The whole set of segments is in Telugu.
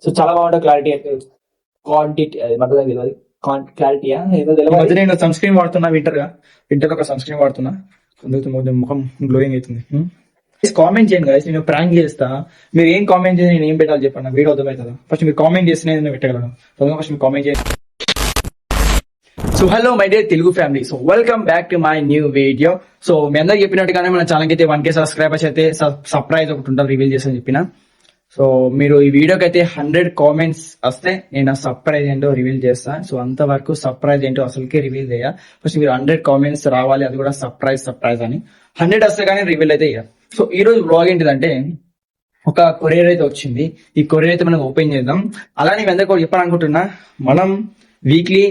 సో చాలా బాగుంటుంది క్లారిటీ అయితే క్వాంటిటీ అది మధ్య తెలియదు క్లారిటీయా ఏదో తెలియదు. నేను సన్ స్క్రీన్ వాడుతున్నా వింటర్ ఒక సన్ స్క్రీన్ వాడుతున్నా అందుకే ముఖం గ్లోయింగ్ అవుతుంది. కామెంట్ చేయండి guys, నేను ప్రాంక్ చేస్తా. మీరు ఏం కామెంట్ చేసి నేను ఏం పెట్టాలి చెప్పండి, నాకు వీడియో అర్థమవుతుందా? ఫస్ట్ మీరు కామెంట్ చేస్తే నేను పెట్టగలను. ఫస్ట్ మీరు కామెంట్ చేయండి. So hello my dear Telugu family, so welcome back to my new video. So మీ అందరికి చెప్పినట్టుగానే మన ఛానల్ అయితే 1K సబ్స్క్రైబర్స్ అయితే సర్ప్రైజ్ ఒకటి ఉంటుంది రివీల్ చేస్తాను చెప్పిన. సో మీరు ఈ వీడియోకి అయితే 100 కామెంట్స్ వస్తే నేను సర్ప్రైజ్ ఏంటో రివీల్ చేస్తా. సో అంతవరకు సర్ప్రైజ్ ఏంటో అసలుకే రివీల్ చేయ. ఫస్ట్ మీరు 100 కామెంట్స్ రావాలి, అది కూడా సర్ప్రైజ్ అని 100 వస్తే కానీ రివీల్ అయితే ఇయ్య. సో ఈ రోజు బ్లాగ్ ఏంటిదంటే, ఒక కొరియర్ అయితే వచ్చింది. ఈ కొరియర్ అయితే మనం ఓపెన్ చేద్దాం. అలానే మీ అందరికీ చెప్పాలనుకుంటున్నా, మనం వీక్లీ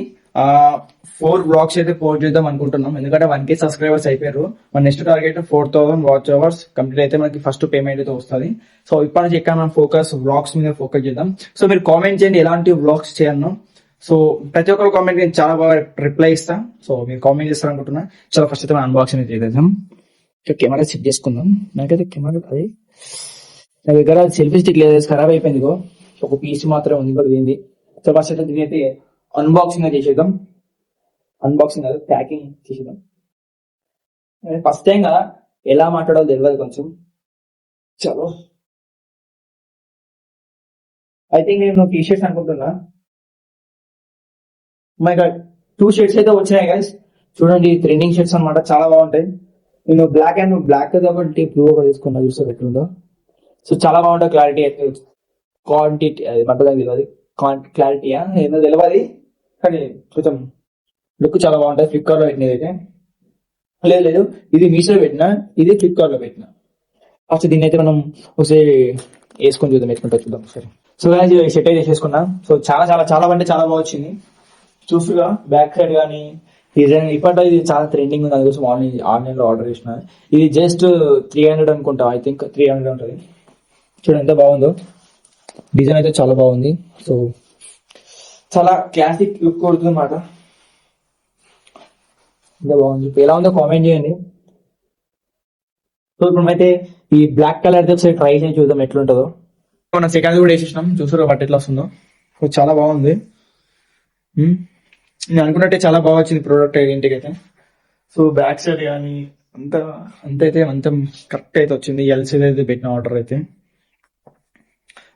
4 బ్లాగ్స్ అయితే పోస్ట్ చేద్దాం అనుకుంటున్నాం. ఎందుకంటే 1K సబ్స్క్రైబర్స్ అయిపోయారు. మన next target 4000 watch hours complete అయితే మనకి ఫస్ట్ పేమెంట్ అయితే వస్తుంది. సో ఇప్పటి నుంచి ఇక్కడ మనం బ్లాగ్స్ మీద ఫోకస్ చేద్దాం. సో మీరు కామెంట్ చేయండి ఎలాంటి బ్లాగ్స్ చేయను. సో ప్రతి ఒక్కరు కామెంట్ నేను చాలా బాగా రిప్లై ఇస్తాను. సో మీరు కామెంట్ చేస్తారు అనుకుంటున్నా. చాలా ఫస్ట్ అయితే మనం అన్బాక్సింగ్ అయితే చేద్దాం. కెమెరా సెట్ చేసుకుందాం. నాకైతే కెమెరా అది నా దగ్గర సెల్ఫీ స్టిక్ లేదు, ఖరాబ్ అయిపోయింది. ఒక పీస్ మాత్రం ఉంది, ఇంకోటి దీనిది. సో ఫస్ట్ అయితే దీని అయితే అన్బాక్సింగ్ చేసేద్దాం. అన్బాక్సింగ్ కాదు, ప్యాకింగ్ చేసేద్దాం. ఫస్ట్ టైం కదా, ఎలా మాట్లాడాలో తెలియదు కొంచెం. చలో ఐ థింక్ నేను టీ షర్ట్స్ అనుకుంటున్నా. మై గాడ్, 2 షర్ట్స్ అయితే వచ్చినాయి గైస్. చూడండి, ట్రెండింగ్ షర్ట్స్ అనమాట, చాలా బాగుంటాయి. నేను బ్లాక్ కాబట్టి బ్లూ ఒక తీసుకున్నా, చూస్తే ఎట్లుందో. సో చాలా బాగుంటుంది క్లారిటీ అయితే. క్వాంటిటీ అది మధ్య తెలియదు, క్లారిటీయా ఏదో తెలియదు, కానీ కొంచెం లుక్ చాలా బాగుంటుంది. ఫ్లిప్కార్ట్ లో పెట్టినది అయితే లేదు, ఇది మీషోలో పెట్టినా, ఇది ఫ్లిప్కార్ట్ లో పెట్టినా. ఫస్ట్ దీన్ని అయితే మనం ఒకసారి వేసుకొని చూద్దాం, ఎత్తుకుంటా చూద్దాం ఒకసారి. సో గాయ్స్, సెట్ అయితే చేసుకున్నా. సో చాలా చాలా చాలా అంటే చాలా బాగా వచ్చింది. చూస్తుగా బ్యాక్ సైడ్ కానీ డిజైన్ ఇప్పట్లో ఇది చాలా ట్రెండింగ్ ఉంది, అందుకోసం ఆన్లైన్ లో ఆర్డర్ చేసిన. ఇది జస్ట్ 300 అనుకుంటా, ఐ థింక్ 300 ఉంటుంది. చూడండి ఎంత బాగుందో, డిజైన్ అయితే చాలా బాగుంది. సో చాలా క్లాసిక్ లుక్ కొడుతుంది అన్నమాట. ఎంత బాగుంది, ఎలా ఉందో కామెంట్ చేయండి. సో ఇప్పుడు అయితే ఈ బ్లాక్ కలర్ ఒకసారి ట్రై చేసి చూద్దాం ఎట్లుంటుందో. మన సెకండ్ కూడా వేసేసినాం, చూసారు బట్ ఎట్లా వస్తుందో. చాలా బాగుంది. నేను అనుకున్నట్టే చాలా బాగా వచ్చింది ప్రోడక్ట్ ఇంటికి అయితే. సో బ్యాక్ సైడ్ కానీ అంత కరెక్ట్ అయితే వచ్చింది. ఎల్సీడీ అయితే పెట్టిన ఆర్డర్ అయితే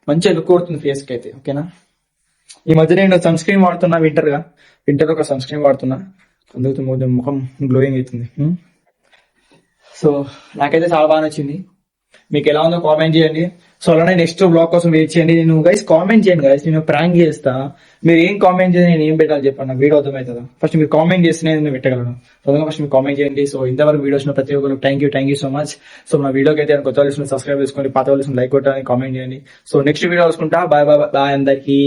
మంచిగా లుక్ కొడుతుంది ఫేస్ కి అయితే. ఓకేనా, ఈ మధ్య నేను సన్ స్క్రీన్ వాడుతున్నా, వింటర్ ఒక సన్ స్క్రీన్ వాడుతున్నా, అందుకే ముఖం గ్లోయింగ్ అవుతుంది. సో నాకైతే చాలా బాగా నచ్చింది. మీకు ఎలా ఉందో కామెంట్ చేయండి. సో అలానే నెక్స్ట్ బ్లాగ్ కోసం వెయిట్ చేయండి. నేను గైస్ కామెంట్ చేయండి గైస్, నేను ప్రాంక్ చేస్తా. మీరు ఏం కామెంట్ చేసి నేను ఏం పెట్టాలి చెప్పండి, నాకు వీడియో అర్థమవుతుందా? ఫస్ట్ మీరు కామెంట్ చేస్తే నేను పెట్టగలను. సో ఫస్ట్ మీరు కామెంట్ చేయండి. సో ఇంతవరకు వీడియోస్ ప్రతి ఒక్కరు thank you so much. So నా వీడియోకి అయితే కొత్త వాళ్ళు సబ్స్క్రైబ్ చేసుకోండి, పాత వాళ్ళు లైక్ కొట్టాలని కామెంట్ చేయండి. సో నెక్స్ట్ వీడియో చూసుకుంటా. బాయ్ అందరికి.